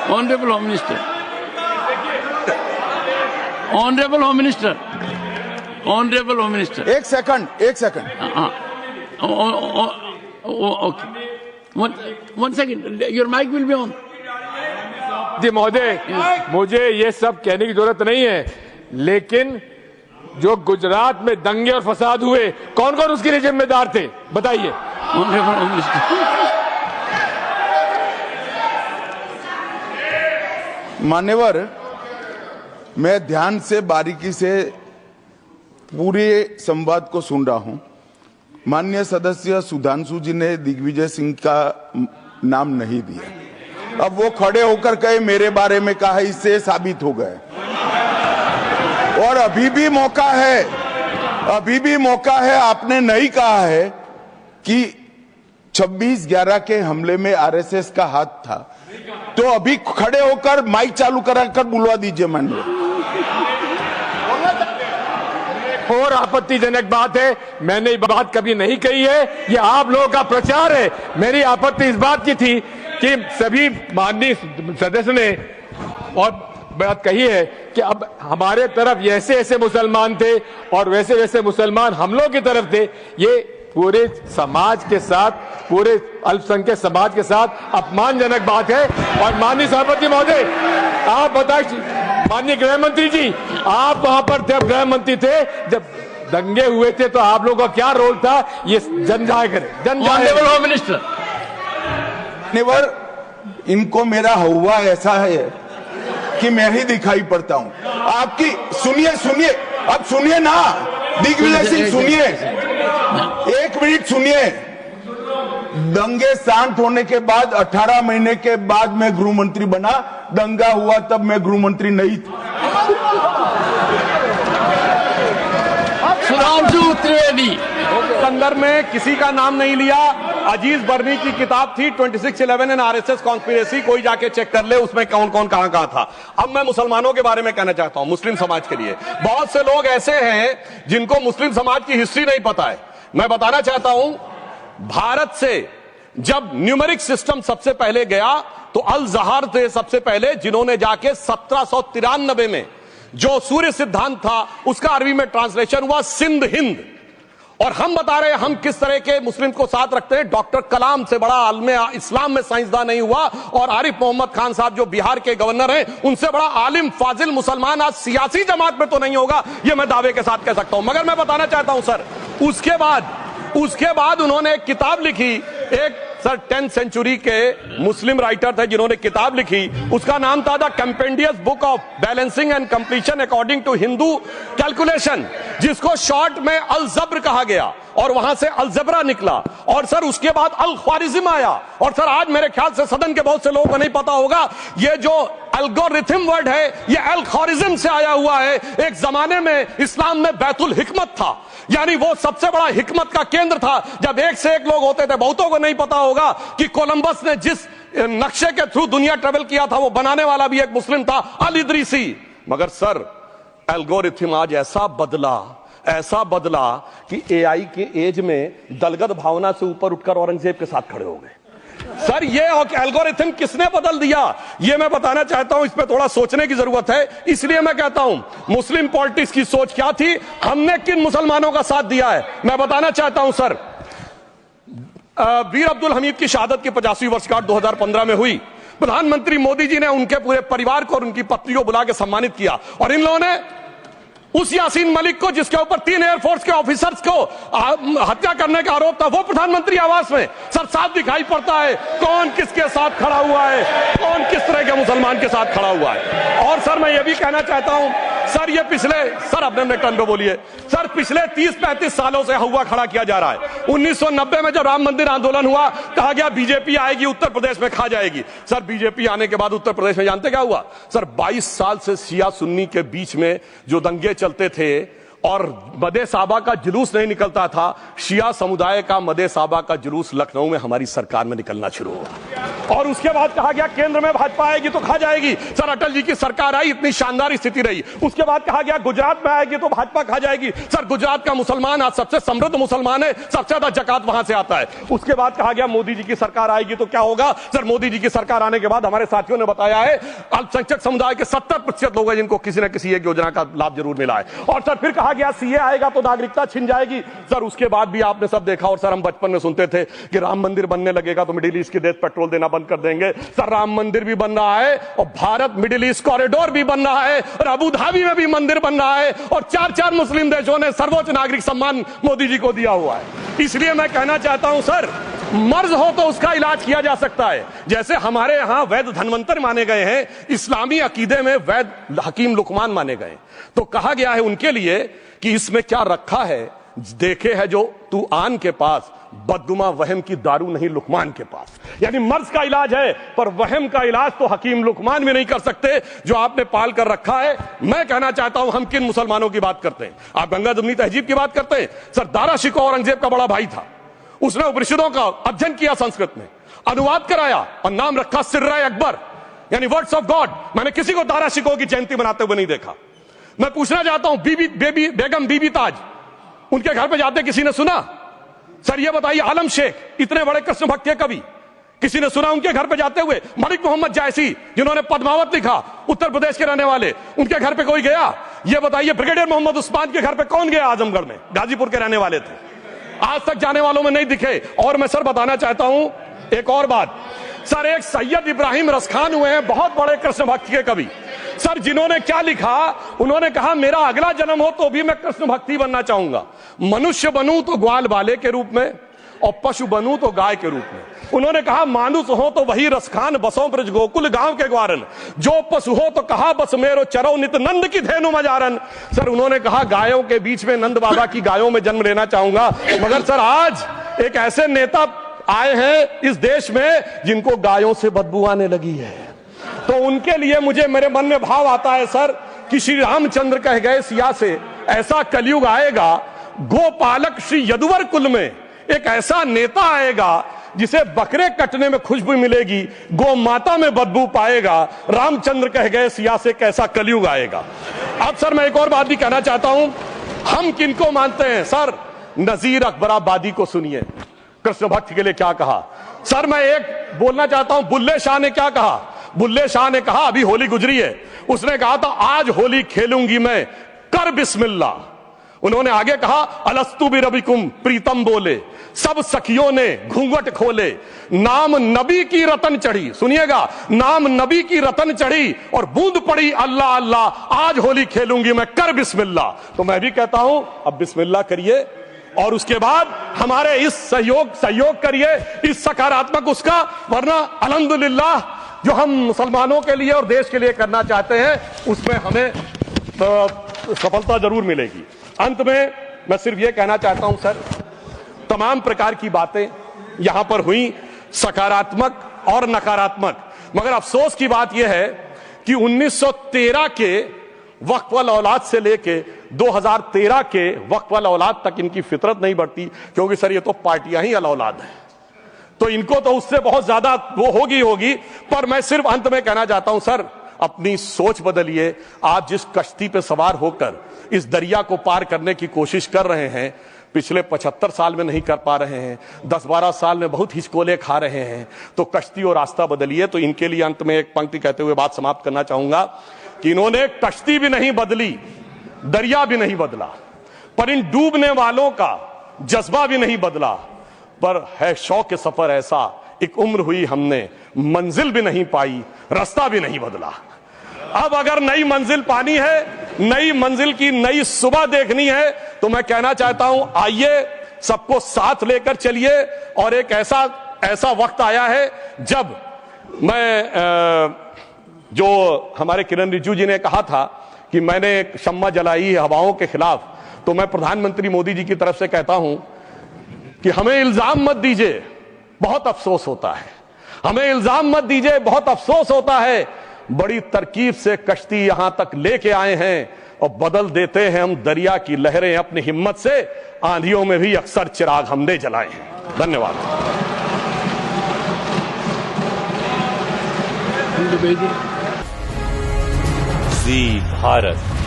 Honourable home minister, honourable home minister, honourable home minister, एक second. हाँ, okay, one second, your mike will be on. जी महोदय, मुझे ये सब कहने की जरूरत नहीं है, लेकिन जो गुजरात में दंगे और फसाद हुए, कौन कौन उसके लिए जिम्मेदार थे, बताइए। Honourable home minister. मान्यवर, मैं ध्यान से बारीकी से पूरे संवाद को सुन रहा हूं। माननीय सदस्य सुधांशु जी ने दिग्विजय सिंह का नाम नहीं दिया। अब वो खड़े होकर कहे मेरे बारे में कहा, इससे साबित हो गए। और अभी भी मौका है, आपने नहीं कहा है कि 26/11 के हमले में आरएसएस का हाथ था, तो अभी खड़े होकर माइक चालू कराकर बुलवा दीजिए माननीय। और आपत्तिजनक बात है, मैंने ये बात कभी नहीं कही है, ये आप लोगों का प्रचार है। मेरी आपत्ति इस बात की थी कि सभी माननीय सदस्य ने और बात कही है कि अब हमारे तरफ ऐसे ऐसे मुसलमान थे और वैसे वैसे मुसलमान हम लोग की तरफ थे। ये पूरे समाज के साथ, पूरे अल्पसंख्यक समाज के साथ अपमानजनक बात है। और माननीय सभापति महोदय, आप बताइए, माननीय गृह मंत्री जी, आप वहां पर थे, गृह मंत्री थे जब दंगे हुए थे, तो आप लोगों का क्या रोल था, ये जन जाए करे। Honourable home minister. मान्यवर, इनको मेरा हुआ ऐसा है कि मैं ही दिखाई पड़ता हूं। आपकी सुनिए, अब सुनिए ना दिग्विजय सिंह, सुनिए, 1 मिनट सुनिए। दंगे शांत होने के बाद 18 महीने के बाद मैं गृह मंत्री बना। दंगा हुआ तब मैं गृह मंत्री नहीं था। सुधांशु त्रिवेदी। संदर्भ में किसी का नाम नहीं लिया। अजीज बर्नी की किताब थी 2611 एंड आरएसएस कॉन्स्पिरेसी, कोई जाके चेक कर ले उसमें कौन कौन कहां कहां था। अब मैं मुसलमानों के बारे में कहना चाहता हूं, मुस्लिम समाज के लिए। बहुत से लोग ऐसे हैं जिनको मुस्लिम समाज की हिस्ट्री नहीं पता है। मैं बताना चाहता हूं, भारत से जब न्यूमेरिक सिस्टम सबसे पहले गया तो अल जहार थे सबसे पहले, जिन्होंने जाके 1793 में जो सूर्य सिद्धांत था उसका अरबी में ट्रांसलेशन हुआ सिंध हिंद। और हम बता रहे हैं हम किस तरह के मुस्लिम को साथ रखते हैं। डॉक्टर कलाम से बड़ा आलिम इस्लाम में साइंसदान नहीं हुआ, और आरिफ मोहम्मद खान साहब जो बिहार के गवर्नर हैं, उनसे बड़ा आलिम फाजिल मुसलमान आज सियासी जमात में तो नहीं होगा, यह मैं दावे के साथ कह सकता हूं। मगर मैं बताना चाहता हूं सर, उसके बाद उन्होंने एक किताब लिखी, एक सर 10th सेंचुरी के मुस्लिम राइटर थे जिन्होंने किताब लिखी, उसका नाम था the compendious book of balancing and completion according to Hindu calculation, जिसको शॉर्ट में अल जब्र कहा गया, और वहां से अलजबरा निकला। और सर उसके बाद अल ख्वारिज्म आया। और सर आज मेरे ख्याल से सदन के बहुत से लोगों को नहीं पता होगा, ये जो एल्गोरिथम वर्ड है ये अल ख्वारिज्म से आया हुआ है। एक जमाने में इस्लाम में बैतुल हिकमत था, यानी वो सबसे बड़ा हिकमत का केंद्र था। जब एक से एक लोग होते थे, बहुतों को नहीं पता होगा कि कोलंबस ने जिस नक्शे के थ्रू दुनिया ट्रेवल किया था, वो बनाने वाला भी एक मुस्लिम था, अल इदरीसी। मगर सर एल्गोरिथम आज ऐसा बदला कि एआई के एज में दलगत भावना से ऊपर उठकर औरंगजेब के साथ खड़े हो गए। सर ये एल्गोरिथम किसने बदल दिया, ये मैं बताना चाहता हूं। इस पे थोड़ा सोचने की जरूरत है। इसलिए मैं कहता हूं मुस्लिम पॉलिटिक्स की सोच क्या थी, हमने किन मुसलमानों का साथ दिया है, मैं बताना चाहता हूं सर। वीर अब्दुल हमीद की शहादत की 50वीं वर्षगांठ 2015 में हुई। प्रधानमंत्री मोदी जी ने उनके पूरे परिवार को और उनकी पत्नी को बुला के सम्मानित किया, और इन लोगों ने उस यासीन मलिक को, जिसके ऊपर 3 एयरफोर्स के ऑफिसर्स को हत्या करने का आरोप था, वो प्रधानमंत्री आवास में। सर साफ दिखाई पड़ता है कौन किसके साथ खड़ा हुआ है, कौन किस तरह के मुसलमान के साथ खड़ा हुआ है। और सर मैं ये भी कहना चाहता हूं सर, ये सर अपने टर्न पे बोलिए सर, पिछले 30-35 सालों से हुआ खड़ा किया जा रहा है। 1990 में जब राम मंदिर आंदोलन हुआ, कहा गया बीजेपी आएगी उत्तर प्रदेश में खा जाएगी। सर बीजेपी आने के बाद उत्तर प्रदेश में जानते क्या हुआ सर, 22 साल से शिया सुन्नी के बीच में जो दंगे चलते थे, और मदे साबा का जुलूस नहीं निकलता था, शिया समुदाय का मदे साबा का जुलूस लखनऊ में हमारी सरकार में निकलना शुरू हुआ। और उसके बाद कहा गया केंद्र में भाजपा आएगी तो खा जाएगी। सर अटल जी की सरकार आई, इतनी शानदार स्थिति रही। उसके बाद कहा गया गुजरात में आएगी तो भाजपा खा जाएगी। सर गुजरात का मुसलमान आज सबसे समृद्ध मुसलमान है, सबसे ज्यादा जकात वहां से आता है। उसके बाद कहा गया मोदी जी की सरकार आएगी तो क्या होगा। सर मोदी जी की सरकार आने के बाद हमारे साथियों ने बताया है अल्पसंख्यक समुदाय के 70% लोग हैं जिनको किसी न किसी एक योजना का लाभ जरूर मिला है। और सर फिर कहा गया सीए आएगा तो नागरिकता छिन जाएगी। सर उसके बाद भी आपने सब देखा। और सर हम बचपन में सुनते थे कि राम मंदिर बनने लगेगा तो मिडिल ईस्ट के देश पेट्रोल देना बंद कर देंगे। सर राम मंदिर भी बन रहा है और भारत मिडिल ईस्ट कॉरिडोर भी बन रहा है और अबू धाबी में भी मंदिर बन रहा है और 4 मुस्लिम देशों ने सर्वोच्च नागरिक सम्मान मोदी जी को दिया हुआ है। इसलिए मैं कहना चाहता हूं सर, मर्ज हो तो उसका इलाज किया जा सकता है। जैसे हमारे यहां वैद धनवंतर माने गए हैं, इस्लामी अकीदे में वैद हकीम लुकमान माने गए। तो कहा गया है उनके लिए कि इसमें क्या रखा है, देखे है जो तू आन के पास, बदगुमा वहम की दारू नहीं लुकमान के पास। यानी मर्ज का इलाज है पर वहम का इलाज तो हकीम लुकमान भी नहीं कर सकते जो आपने पाल कर रखा है। मैं कहना चाहता हूं हम किन मुसलमानों की बात करते हैं। आप गंगा जमुनी तहजीब की बात करते हैं। सर दारा शिकोह औरंगजेब का बड़ा भाई था, उसने उपनिषदों का अध्ययन किया, संस्कृत में अनुवाद कराया और नाम रखा सिर्राए अकबर, यानी वर्ड्स ऑफ गॉड। मैंने किसी को दारा शिकोह की जयंती बनाते हुए नहीं देखा। मैं पूछना चाहता हूं बेगम बीबी ताज, उनके घर पे जाते किसी ने सुना? सर ये बताइए, आलम शेख इतने बड़े कृष्ण भक्त के कवि, किसी ने सुना उनके घर पे जाते हुए? मलिक मोहम्मद जायसी जिन्होंने पद्मावत लिखा, उत्तर प्रदेश के रहने वाले, उनके घर पे कोई गया? ये बताइए ब्रिगेडियर मोहम्मद उस्मान के घर पे कौन गया? आजमगढ़ में, गाजीपुर के रहने वाले थे, आज तक जाने वालों में नहीं दिखे। और मैं सर बताना चाहता हूं एक और बात। सर एक सैयद इब्राहिम रसखान हुए हैं, बहुत बड़े कृष्ण भक्त के कवि। सर जिन्होंने क्या लिखा, उन्होंने कहा मेरा अगला जन्म हो तो भी मैं कृष्ण भक्ति बनना चाहूंगा। मनुष्य बनूं तो ग्वाल बाले के रूप में और पशु बनूं तो गाय के रूप में। उन्होंने कहा मानुस हो तो वही रसखान, बसों ब्रज गोकुल गांव के ग्वारन। जो पशु हो तो कहा बस मेरो चरो नित नंद की धेनु मजारन। सर उन्होंने कहा गायों के बीच में नंद बाबा की गायों में जन्म लेना चाहूंगा। मगर सर आज एक ऐसे नेता आए हैं इस देश में जिनको गायों से बदबू आने लगी है, तो उनके लिए मुझे मेरे मन में भाव आता है सर कि श्री रामचंद्र कह गए सिया से, ऐसा कलयुग आएगा गोपालक श्री यदुवर कुल में एक ऐसा नेता आएगा जिसे बकरे कटने में खुशबू मिलेगी, गौ माता में बदबू पाएगा। रामचंद्र कह गए सिया से कैसा कलयुग आएगा। अब सर मैं एक और बात भी कहना चाहता हूं, हम किनको मानते हैं? सर नजीर अकबराबादी को सुनिए, कृष्ण भक्त के लिए क्या कहा। सर मैं एक बोलना चाहता हूं, बुल्ले शाह ने क्या कहा। बुल्ले शाह ने कहा, अभी होली गुजरी है, उसने कहा था आज होली खेलूंगी मैं, कर बिस्मिल्लाह। उन्होंने आगे कहा अलस्तु बिरबिकुम प्रीतम बोले, सब सखियों ने घूंघट खोले, नाम नबी की रतन चढ़ी। सुनिएगा, नाम नबी की रतन चढ़ी और बूंद पड़ी अल्लाह अल्लाह, आज होली खेलूंगी मैं, कर बिस्मिल्लाह। तो मैं भी कहता हूं अब बिस्मिल्लाह करिए और उसके बाद हमारे इस सहयोग करिए, इस सकारात्मक उसका, वरना अल्हम्दुलिल्लाह जो हम मुसलमानों के लिए और देश के लिए करना चाहते हैं उसमें हमें सफलता जरूर मिलेगी। अंत में मैं सिर्फ यह कहना चाहता हूं सर, तमाम प्रकार की बातें यहां पर हुई, सकारात्मक और नकारात्मक, मगर अफसोस की बात यह है कि 1913 के वक्फ वाल औलाद से लेके 2013 के वक्फ वाल औलाद तक इनकी फितरत नहीं बढ़ती, क्योंकि सर ये तो पार्टियां ही अल औलाद हैं, तो इनको तो उससे बहुत ज्यादा वो होगी। पर मैं सिर्फ अंत में कहना चाहता हूं सर, अपनी सोच बदलिए। आप जिस कश्ती पे सवार होकर इस दरिया को पार करने की कोशिश कर रहे हैं, पिछले 75 साल में नहीं कर पा रहे हैं, 10-12 साल में बहुत हिचकोले खा रहे हैं, तो कश्ती और रास्ता बदलिए। तो इनके लिए अंत में एक पंक्ति कहते हुए बात समाप्त करना चाहूंगा कि इन्होंने कश्ती भी नहीं बदली, दरिया भी नहीं बदला, पर इन डूबने वालों का जज्बा भी नहीं बदला, पर है शौक सफर ऐसा, एक उम्र हुई हमने, मंजिल भी नहीं पाई, रास्ता भी नहीं बदला। अब अगर नई मंजिल पानी है, नई मंजिल की नई सुबह देखनी है, तो मैं कहना चाहता हूं आइए सबको साथ लेकर चलिए। और एक ऐसा वक्त आया है जब मैं जो हमारे किरण रिजिजू जी ने कहा था कि मैंने शम्मा जलाई हवाओं के खिलाफ, तो मैं प्रधानमंत्री मोदी जी की तरफ से कहता हूं कि हमें इल्जाम मत दीजिए, बहुत अफसोस होता है। हमें इल्जाम मत दीजिए, बहुत अफसोस होता है। बड़ी तरकीब से कश्ती यहां तक लेके आए हैं, और बदल देते हैं हम दरिया की लहरें अपनी हिम्मत से। आंधियों में भी अक्सर चिराग हमने जलाए हैं। धन्यवाद। जी भारत।